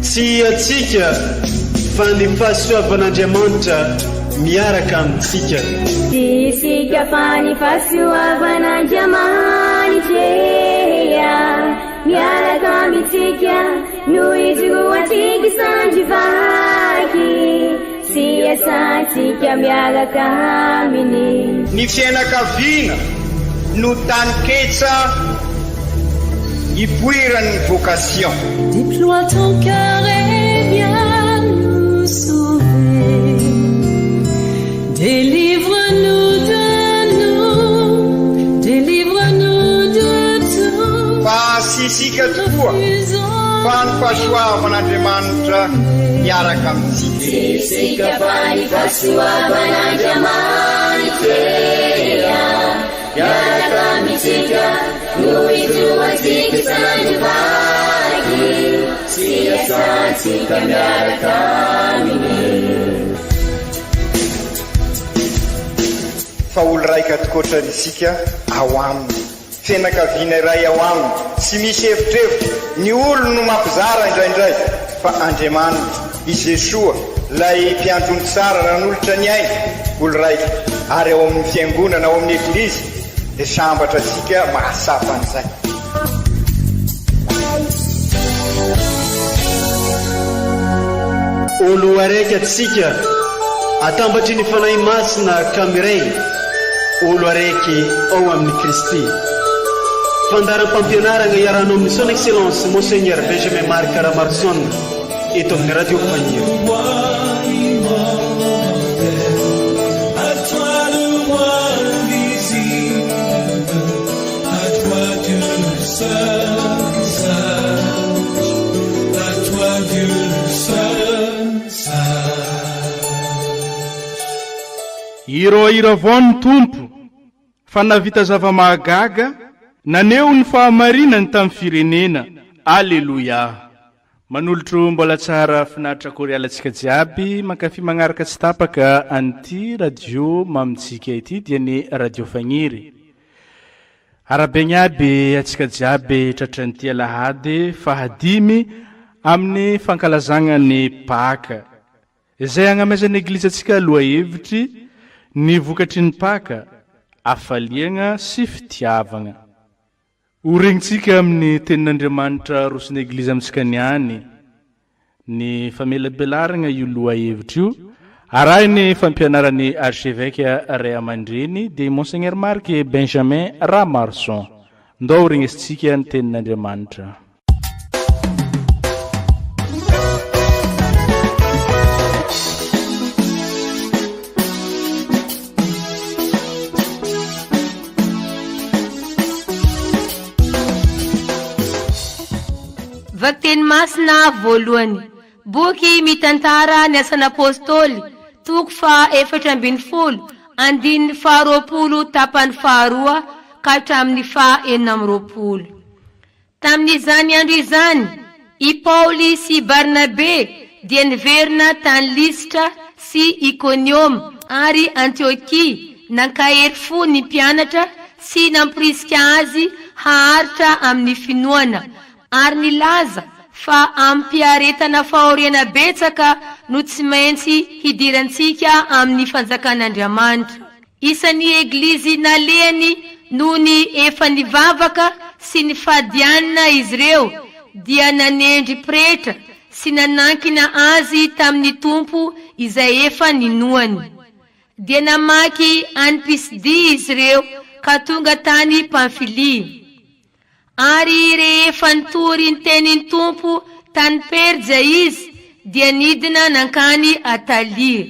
tsy atsika fa ny fahasoavan'Andriamanitra miaraka amintsika. Isika fa ny fahasoavan'Andriamanitra miaraka amintsika noho izy roatsika sandrivaky sy asantsika miaraka aminy. Ny fianakaviana no taniketsa ipoiran'ny vocation. Déploie ton cœur et viens nous sauver. Délivre-nous de tout. Fa sisika tokoa fa ny fahasoavan'Andriamanitra miaraka amintsika. Sisika fa ny fahasoavan'Andriamanitra miaraka amintsika noho izy roatsika sandrivaky sy asantsika miaraka aminy. Fa olo raika tokoatranisika ao aminy, fianakaviana iray ao aminy, tsy misy hevitrevitra. Ny olo no mampizara indraindray fa Andriamanitra i Jesoa lay mpiandrony tsara ran'olotra ny aina, olo raika. Ary ao amin'ny fiangonana, ao amin'ny eglizy dia sambatra atsika mahasapa an'izay. Olo araiky atsika atambatry ny fanahy masina kamiray, olo araiky ao amin'ny Kristy. Fandaram-pampianarana iarana amin'ny son excellence Monseigneur Benjamin Marc Ramarson eto amin'ny radio Fagnier. Iro avao ny tompo fa navita zava-mahagaga naneo ny fahamarinany tamin'ny firenena. Alleluia. Manolotro mbola tsara finaritra korialantsika jiaby mankafy magnaraka tsy tapaka an'ity radio mamitsika ity dia ny radio Fagniry. Arabegny aby atsika jiaby tratran'ity alahady fahadimy amin'ny fankalazagna ny Paka. Izay agnamezan'ny eglizy atsika aloha hevitry ny vokatry ny Paka, afaliagna sy fitiavagna. Oregnitsika amin'ny tenin'Andriamanitra rosiny eglizy amintsika niany ny famelabelaragna io loha hevitry io arahiny fampianaran'ny archevêque ray aman-dreny de Monseigneur Marc Benjamin Ramarson. Ndao oregnesitsika ny tenin'Andriamanitra. Vakteny masina voalohany. Boky mitantara ny asan'ny apôstôly toko fa 4:40 andininy fa 20 tapany faharoa ka hatramin'ny fa 40. Tamin'izany andro izany, i Paoly sy Barnabe dia niverina tany Listra sy Iconium ary Antiokia nankahery fo ny mpianatra sy namporisika azy haharitra amin'ny finoana ary nilaza fa ampiaretana fahoriana betsaka no tsy maintsy hidirantsika amin'ny fanjakan'Andriamanitra. Isan'ny eglizy nalehany no ny efa nivavaka sy ny fadianina izy ireo dia nanendry pretra sy nanankina azy tamin'ny tompo izay efa ninoany. Dia namaky any Pisidi izy ireo ka tonga tany Pamfilia. Ary rehefa nitory ny tenin'ny tompo tany Perja izy dia nidina nankany Atalia.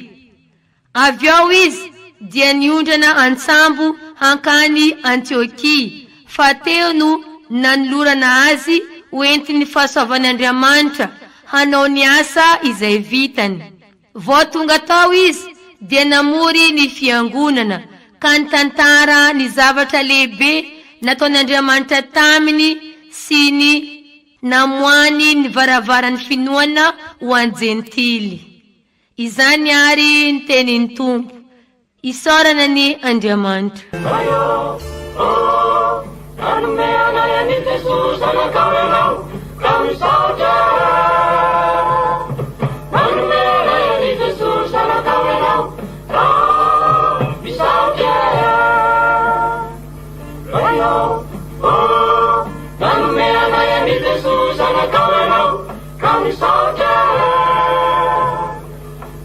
Avy ao izy dia niondrana antsambo hankany Antiokia fa teo no nanolorana azy hoentiny fahasoavan'Andriamanitra hanao ny asa izay vitany. Vao tonga tao izy dia namory ny fiangonana ka nitantara ny zavatra lehibe nataon'Andriamanitra taminy sy ny namoany ny varavaran'ny finoana ho an'ny jentily. Izany ary ny tenin'ny tompo. Isaorana ny Andriamanitra. Anomeana ni Jesus anakaranao, kamisaotra. Ayo, oh, nanome anayani Jesus anatao ianao ka misaotra.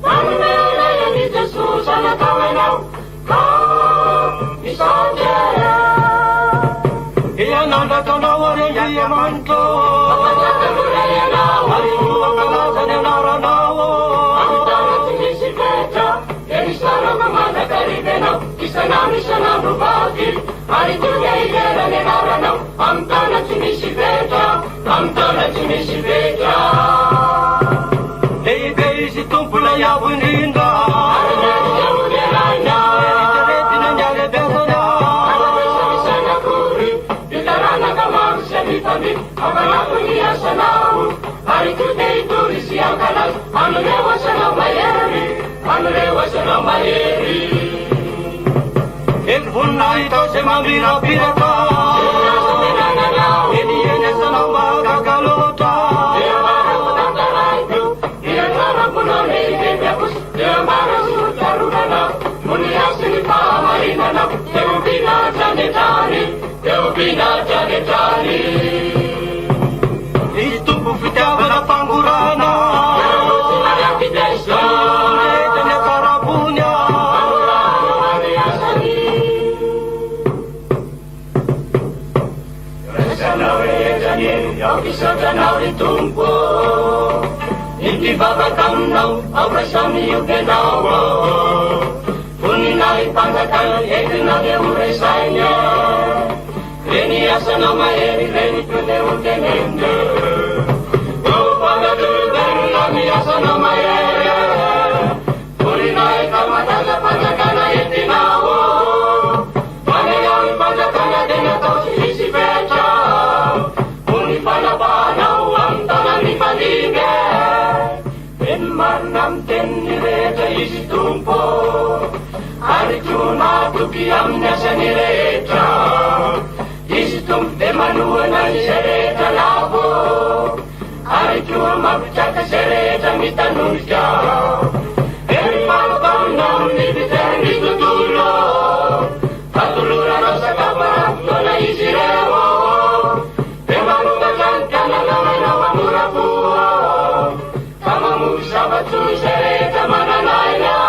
Nanome anayani Jesus anatao ianao ka misaotra. Ianao nataonao arery amanito mampatratanora ianao arivo ankalaza ny anaranao amitana tsy misy fetra de misara mamanakariby ianao isanandro vavy ary tonga ilerany anaranao amitana tsy misy fetra amitana tsy misy fetra. Lehibe izy tompo lay avo indrindra ary naiavony araina eritreretina ny alebezana amanakony asanao ary tote itory sy ankalaza anoreo asanao mahery anoreo asanao mahery eny voninay tao zay mamirapiraka enieny asanao mahagaga loatra eamarakotataraiko ianarakonao lehibe akosa eamarasotaronanao mony asiny fahamarinanao eobinatranetrany eobinatranetrany itumpu fitiavana pangurana etanya karapunya yakisatanau itumpu intivabakamnau aurasamiukenau puninai pangakan ekenage uresainya reni asana maeri reni tune ukenende Nami asana maere Purinai kamatasa panjakana etinawo Paneyang panjakana dena tau sisi pecha Punipana panau ang tanang ipalige Enmarnam tenireta isi tumpo Arjuna tukiam nyasa nireta Isi tumpe manuana isereta labo Arjuna mabcaka sereta mitanusya Empapang nibiteng itutulo Patuluran sa kaparakto na isirewo Pemalubagan ka na naman ang amurapuwa Kamamusabat su sereta mananaya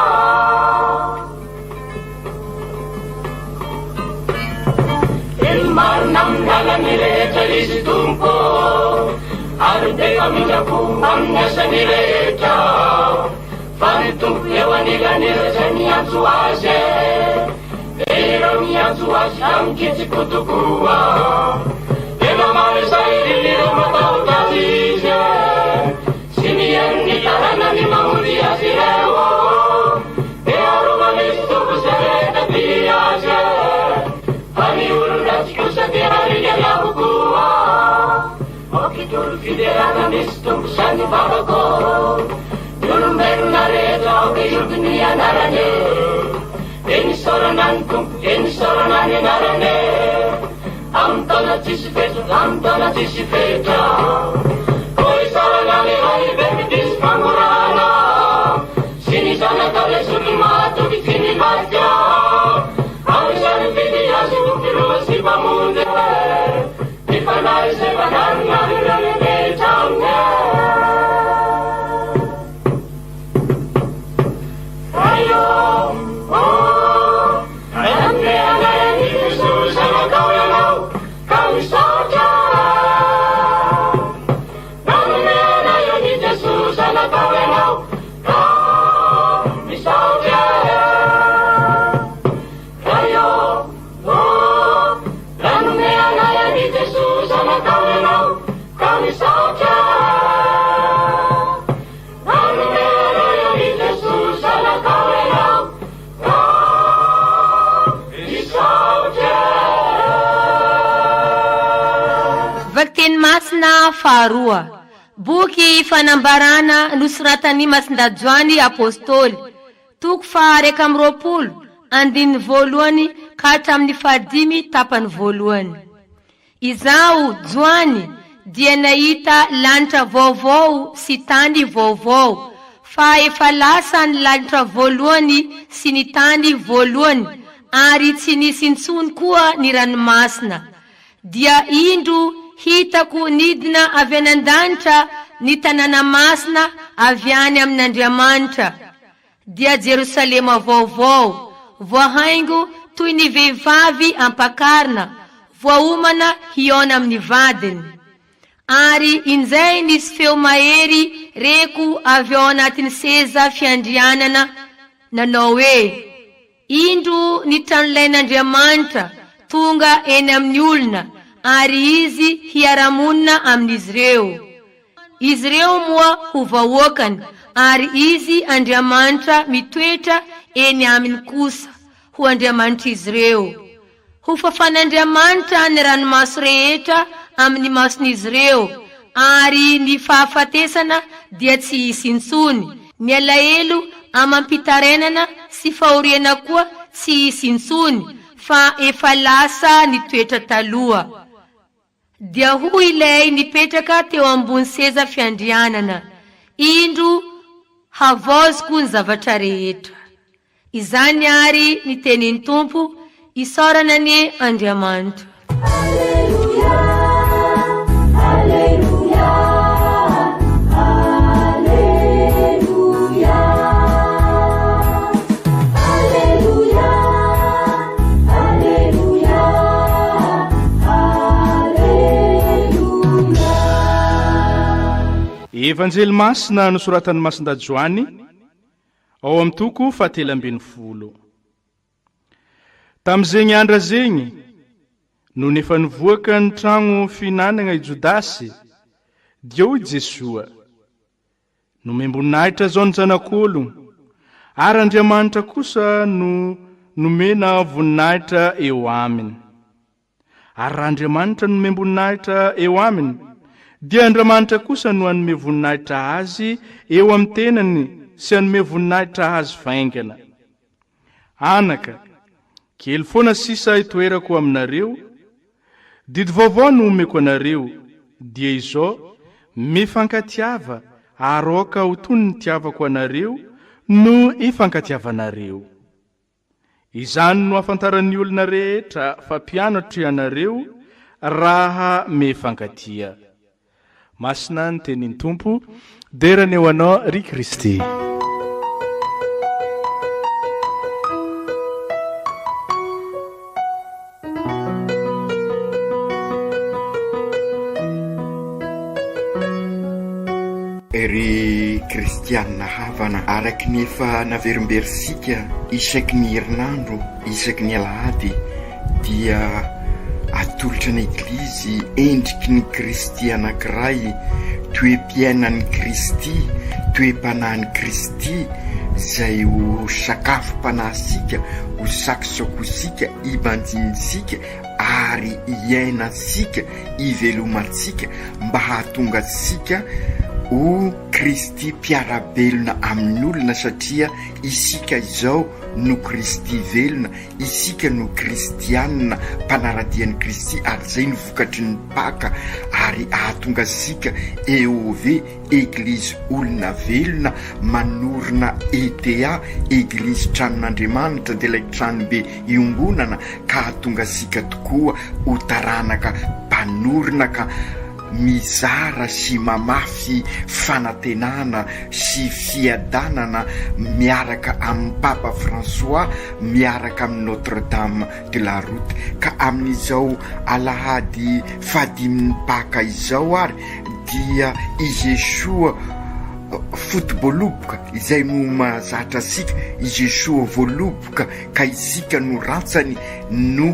Ilmarnam nalang nileta isitumpo Arde aminya kumangnya sanireta Fanitum ewanila nirasani ansuase Eirami ansuase ang kitsi kutukua Enamari sairi niramatau tasise Siniyan nitarana ni mahuli asirewo Earumanistu kusereta piyase Paniurundachiku satihari yalabukua Okitul fiderana nistum sani babako Yurumberu nareta oke yurdunia narane Eni soranane narane Amtana tisifeta Koi soranane hai bemitis pangurana Sini sana kale sukimatu di sini baca Awisani fidi yasi kukiruwa si pamunde Ipanay se banan nalilani becangnya Ayo, oh, ayamne anayani Jesus anatao ianao kami saja Nanome anayani Jesus anatao ianao kami saja Ayo, oh, nanome anayani Jesus anatao ianao kami saja Nanome anayani Jesus anatao ianao kami saja Vakten masina faharoa boky fanambarana nosoratany Masindajoany apôstôly toko faha 120 andiny voalohany ka hatramin'ny fahadimy tapany voalohany. Izao Joany dia nahita lanitra vaovao sy tany vaovao fa efa lasa ny lanitra voalohany sy ny tany voalohany ary tsy nisy intsony koa ny ranomasina. Dia indro hitako nidina avy anan-danitra ny tanàna masina avy any amin'Andriamanitra. Dia Jerusalema vaovao, voahaingo toy ny vehivavy ampakarina, voaomana hiona amin'ny vadiny. Ary inzay nisy feo mahery reko avy ao anatin'ny seza fiandrianana, nanao hoe: indro ny tranolain'Andriamanitra tonga eny amin'ny olona, ary izy hiaramonina amin'izy ireo. Izy ireo moa ho vahoakany, ary izy Andriamanitra mitoetra eny aminy kosa, ho Andriamanitra izy ireo. Ho fafan'Andriamanitra ny ranomaso rehetra amin'ny mason'izy ireo, ary ny fahafatesana dia tsy hisy intsony. Ny alahelo amam-pitarenana sy fahoriana koa tsy hisy intsony, fa efa lasa ny toetra taloha. Dia ho ilay nipetraka teo ambony seza fiandrianana, indro havaoziko ny zavatra rehetra. Izany ary ny tenin'ny Tompo, isaorana ny Andriamanitra. Evanjely masina nosoratan'ny Masinda Joany ao amin'ny toko 7. Tam'izegny andra zegny no nefa nivoaka ny tragno finanana i Jodasy, dia hoy Jesoa: nomemboninahitra zao ny zanak'ologno, ary Andriamanitra kosa no nomena voninahitra eo aminy. Ary raha Andriamanitra nomemboninahitra eo aminy, dia Andriamanitra kosa no anome voninahitra azy eo amin'ny tenany sy anome voninahitra azy vaingana. Anaka, kely foana sisa itoerako aminareo, didy vaovao no omeko anareo, dia izao mifankatiava aroka ho toy ny tiavako anareo no ifankatiavanareo. Izany no afantaran'ny olona rehetra fa mpianatra ianareo raha mifankatia. Masina ny tenin'ny Tompo, derany eo anao ry Kristy. Ry kristianina havana, araky ny efa naverimberisika isaky ny herinandro, isaky ny alahady, dia atolotra ny eglizy endriky ny Kristy anankiray, toe-piainan'ny Kristy, toe-panahin'ny Kristy, zay ho sakafo-panahsika, ho sakisakosika, ibanjinsika, ary iainasika, ivelomansika, mba hahatonga sika ho Kristy mpiarabelona amin'olona, satria isika izao no Kristy velona, isika no kristianina, mpanaradian'ny Kristy, ary zay no vokatry ny Paka, ary ahatonga sika eo ve eglizy olona velona, manorina ETA, eglizy tranon'Andriamanitra, de ilay tranobe iongonana, ka ahatonga sika tokoa ho taranaka mpanorina, ka mizara sy mamafy fanantenana sy fiadanana miaraka amin'ny Papa François, miaraka amin'ny Notre-Dame de la Route. Ka amin'izao alahady fadimin'ny Paka izao ary dia i Jesoa fotoboloboka, izay no mahazatra sika, i Jesoa voaloboka, ka isika no rantsany, no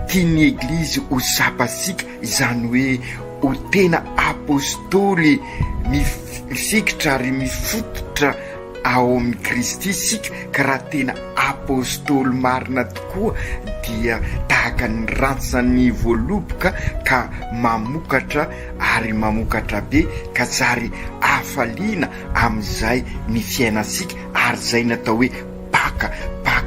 tiany eglizy ho sapasika, izany hoe ho tena apôstôly mifikitra ary mifototra ao amin'ny Kristy sika, ka raha tena apôstôly marina tokoa, dia tahaka ny rantsany voaloboka, ka mamokatra ary mamokatra be, ka zary afaliana amin'izay ny fiainasika, ary zay natao hoe Paka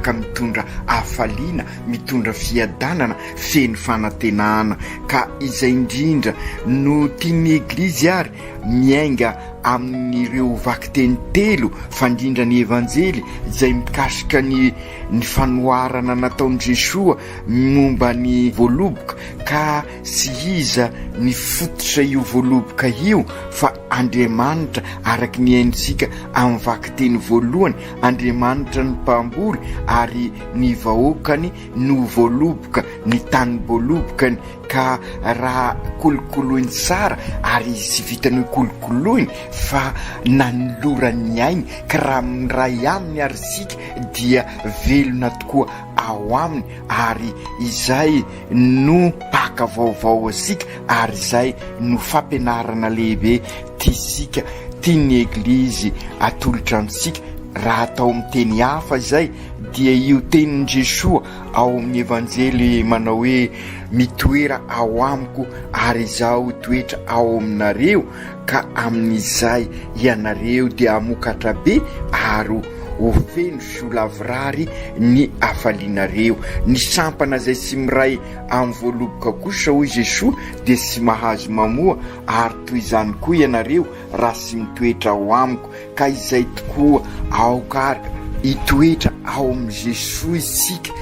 afaka mitondra hafaliana, mitondra fiadanana, feno fanantenana. Ka izay indrindra no tiany eglizy ary miainga amin'ireo vakiteny telo fandrindra ny evanjely izay mikasika ny fanoharana nataon'i Jesoa momba ny voaloboka, ka sy iza ny fototra io voaloboka io fa Andriamanitra araky ny haintsika amin'ny vakiteny voalohany. Andriamanitra ny mpamboly ary ny vahoakany no voaloboka, ny tany voalobokany. Ka raha kolokoloiny tsara ary sy vitany kolokoloiny fa nanolorany ainy, ka raha miray aminy ary sika dia velona tokoa ao aminy. Ary izay no paka vaovao asika, ary izay no fampianarana lehibe tisika tiany eglizy atolotra amintsika. Raha atao amin'ny teny hafa izay dia io tenin' Jesoa ao amin'ny evanjely manao hoe mitoera ao amiko ary izaho toetra ao aminareo, ka amin'izay ianareo dia hamokatra be ary ho feno sy ho lavrary ny hafalianareo. Ny sampana izay sy miray amin'ny voaloboka kosa hoy Jesoa dia sy mahazo mamoa, ary toy izany koa ianareo raha sy mitoetra ao amiko. Ka izay tokoa aokary hitoetra ao amin'ny Jesoa isika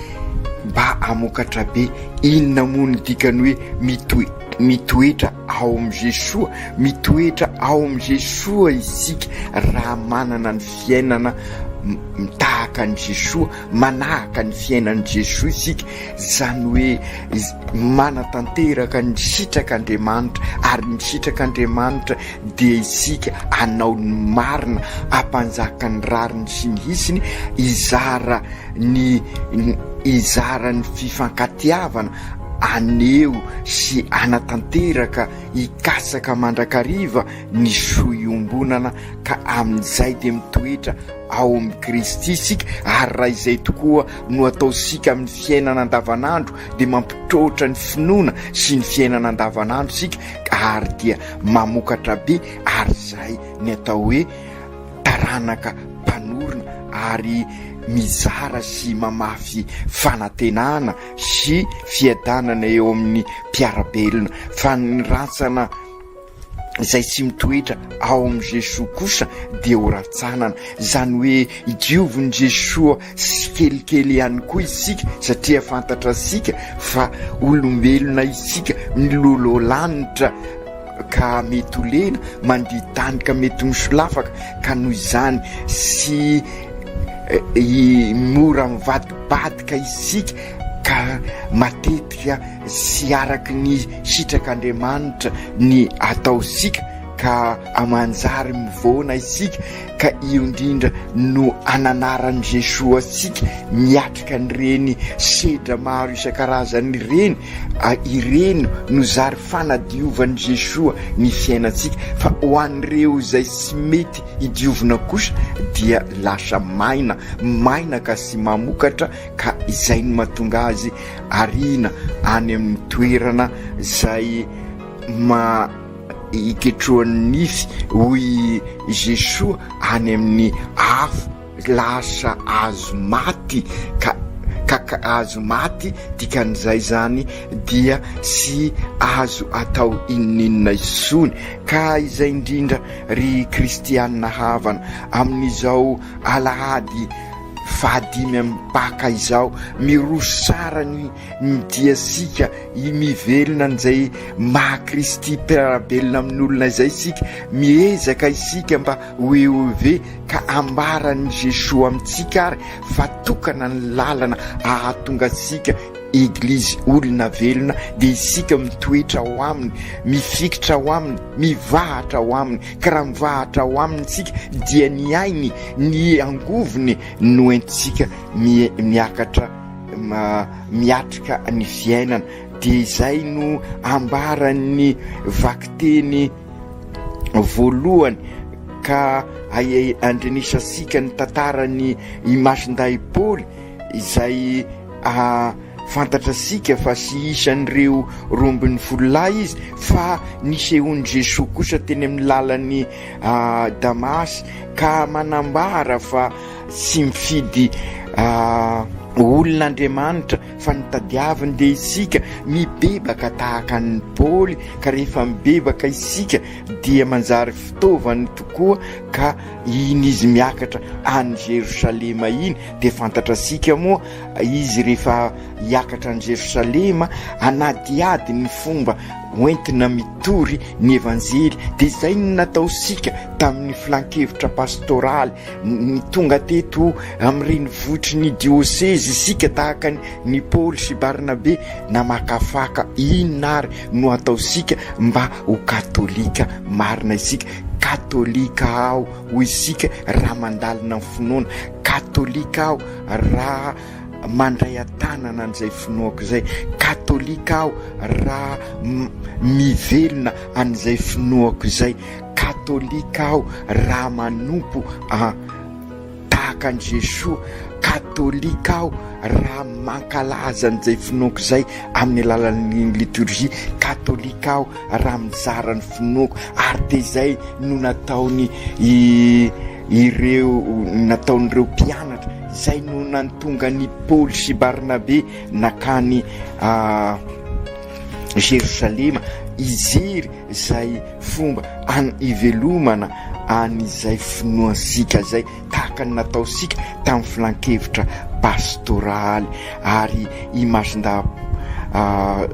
mba hamokatra be. Inona moa ny dikany hoe mitoetra ao amin'ny Jesoa? Mitoetra ao amin'ny Jesoa isika raha manana ny fiainana mitahaka ny Jesoa, manahaka ny fiainan'i Jesoa isika. Zany hoe manatanteraka ny sitrak'Andriamanitra, ary ny sitrak'Andriamanitra dia isika hanao ny marina, hampanjaka ny rariny sy ny hisiny, izara ny fifankatiavana aneo sy anatanteraka hikasaka mandrakariva ny soa iombonana. Ka amin'izay dia mitoetra ao amin'ny Kristy isika, ary raha izay tokoa no ataosika amin'ny fiainana andavanandro dia mampitrotra ny finoana sy ny fiainana andavanandro isika, ary dia mamokatra be. Ary izay ny atao hoe taranaka mpanorona ary mizara sy mamafy fanantenana sy fiadanana eo amin'ny mpiarabelona. Fa ny rantsana izay sy mitoetra ao amin'ny Jesoa kosa dia horatsanana. Zany hoe idiovin' Jesoa sy kelikely ihany koa isika, satria fantatra sika fa olombelona isika milololanitra, ka mety olena manditanika, mety misolafaka. Ka noho izany sy mora mivadibadika isika, ka matetika sy araky ny sitrak'Andriamanitra ny ataosika, ka amanjary mivoana isika. Ka io indrindra no ananaran'i Jesoa sika miatrika n'ireny sedra maro isan-karazany ireny no zary fanadiovan'i Jesoa ny fiainantsika. Fa ho an'ireo izay sy mety hidiovina kosa dia lasa maina ka sy mamokatra. Ka izay no mahatonga azy arina any amin'ny toerana izay iketroan'ny nify hoy Jesoa, any amin'ny afo lasa azo maty. Ka azo maty dikan'izay zany dia sy azo atao inonina isony. Ka izay indrindra ry kristianina havana amin'izao alahady fahadimy am'paka izao, miroso sara ny diasika mivelona n'izay maha-Kristy mpiarabelona amin'olona izay sika, miezaka isika mba hoeove ka ambaran'i Jesoa amintsika ary fa tokana ny lalana ahatonga asika eglizy olona velona, dia isika mitoetra ao aminy, mifikitra ao aminy, mivahatra ao aminy. Ka raha mivahatra ao aminy sika dia ny ainy, ny angovony no entsika miakatra miatrika ny fiainana. Dia izay no ambaran'ny vakiteny voalohany. Ka andrenisasika ny tantarany Masinday Paoly izay fantatra sika fa sy isan'ireo rombin'ny fololahy izy, fa nisehon'i Jesoa kosa teny amin'ny lalan'ny Damasy, ka manambara fa sy mifidy olon'Andriamanitra fa nitadiaviny dia isika mibebaka tahaka ny Paoly, ka rehefa mibebaka isika dia manjary fitaovany tokoa ka iny izy miakatra any Jerosalema iny. Dia fantatra sika moa izy rehefa hiakatra any Jerosalema anadiady ny fomba hoentina mitory ny evanjely. Dia izay no nataosika tamin'ny filan-kevitra pastoraly ny tonga teto amin'ireny votry ny dioseze isika tahaka ny Paoly sy Barnabe na makafaka inary no ataosika mba ho katolika marina isika. Katolika aho ho isika raha mandalina ny finoana, katolika aho raha mandray atanana an'izay finoako izay, katolika aho raha mivelona an'izay finoako izay, katolika aho raha manompo tahaka an' Jesoa, katolika aho raha mankalaza an'izay finoako izay amin'ny alalan'ny liturgie, katolika aho raha mizara ny finoako. Ary dia izay no nataon'ireo mpianatra, izay no nantonga ny Paoly sy Barnabe nakany Jerosalema izery izay fomba ivelomana an'izay finoansika izay, tahaka ny nataosika tamin'ny filan-kevitra pastoraly. Ary i Masinda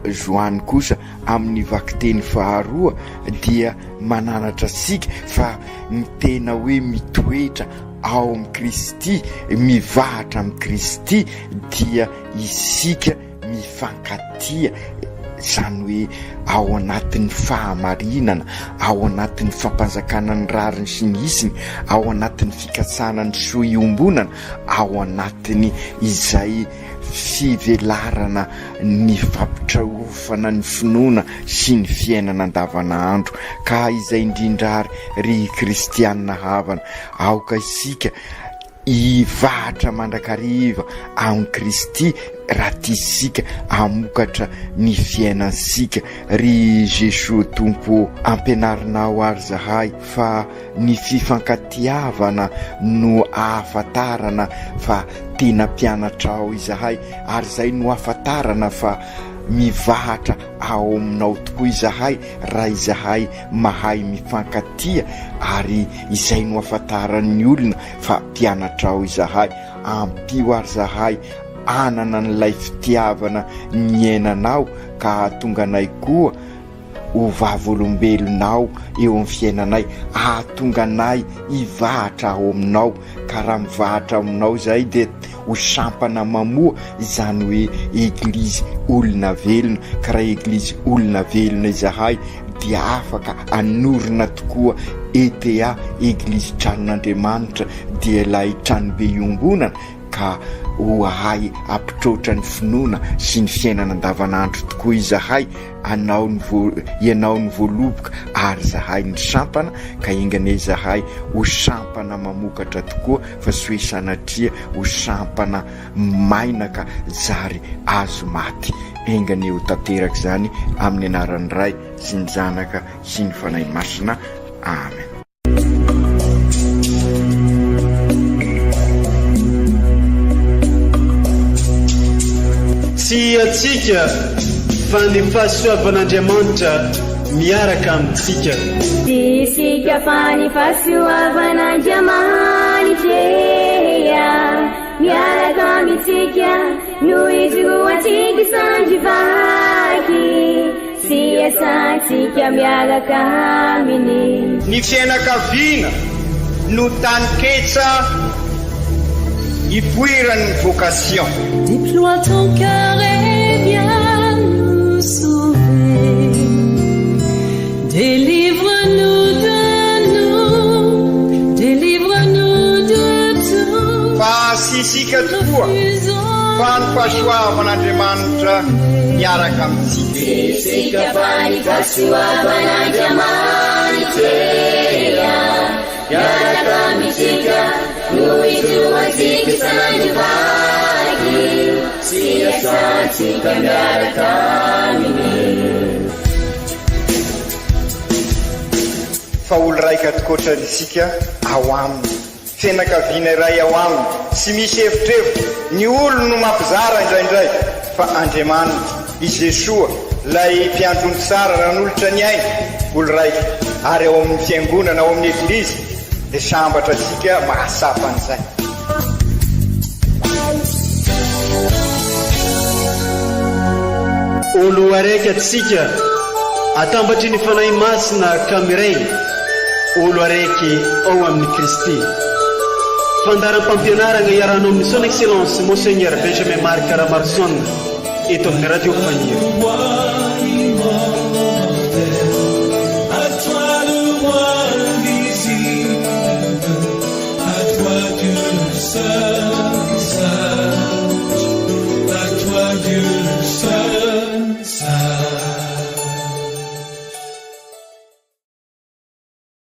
Joany kosa amin'ny vakiteny faharoa dia mananatra sika fa ny tena hoe mitoetra ao amin'ny Kristy, mivahatra amin'ny Kristy dia isika mifankatia, izany hoe ao anatin'ny fahamarinana, ao anatin'ny fampanjakana ny rariny sy ny isiny, ao anatin'ny fikatsana ny soa iombonana, ao anatiny izay fivelarana ny fampitraofana ny finoana sy ny fiainana andavanandro. Ka izay indrindrary ry kristianina havana, aoka isika ivahatra mandrakariva amin'ny Kristy raha tiasika amokatra ny fiainansika. Ry Jesosy Tompo ampianarinao ary zahay fa ny fifankatiavana no ahafantarana fa tena mpianatrao izahay, ary izay no ahafantarana fa mivahatra ao aminao tokoa izahay raha izahay mahay mifankatia, ary izay no ahafantaran'ny olona fa mpianatrao izahay. Ampio ary zahay anana n'ilay fitiavana nyainanao ka tonga anay koa ho vavolombelonao eo amin'ny fiainanay, ahatonga anay hivahatra ao aminao. Ka raha mivahatra aminao izay dia ho sampana mamoa, izany hoe eglizy olona velona. Ka raha eglizy olona velona izahay dia afaka anorina tokoa ETA, eglizy tranon'Andriamanitra, dia ilay tranobe iombonana, ka ho ahay ampitrotra ny finoana sy ny fiainana andavanandro tokoa izahay. Ianao ny voaloboka ary zahay ny sampana, ka ingana izahay ho sampana mamokatra tokoa, fa sy hoe sanatria ho sampana mainaka zary azo maty. Engany ho tanteraka izany amin'ny anaran'ny Ray sy ny Zanaka sy ny Fanahy Masina. Amen. Tsy atsika fa ny fahasoavan'Andriamanitra miaraka amintsika. Isika fa ny fahasoavan'Andriamanitra miaraka amintsika, noho izy ho antsika sandrivaky, sy asantsika miaraka aminy. Ny fianakaviana no taniketsa ipoiran'ny vocation. Déploie ton cœur et viens nous sauver. Délivre-nous de tout. Fa sisika tokoa fa ny fahasoavan'Andriamanitra miaraka amintsika. Sisika fa ny fahasoavan'Andriamanitra miaraka amintsika, noho izy ho antsika sandrivaky, sy asantsika miaraka aminy. Fa olo raika tokoatrany isika ao aminy fianakaviana iray ao aminy sy misy hevitrevitra ny olo no mampizara indraindray fa Andriamanitra i Jesoa lay mpiandrony tsara nanolotra ny aina olo raiky ary ao amin'ny fiangonana ao amin'ny eglizy dia sambatra atsika mahasapan'izay. olo araiky atsika atambatry ny fanahy masina kamiray olo araiky ao amin'ny Kristy. Fandaram-pampianarana iarahana amin'ny son excellence Monseigneur Benjamin Marc Caramarson eto amin'ny radio Faniry. À toi le roi invisible, à toi Dieu seul.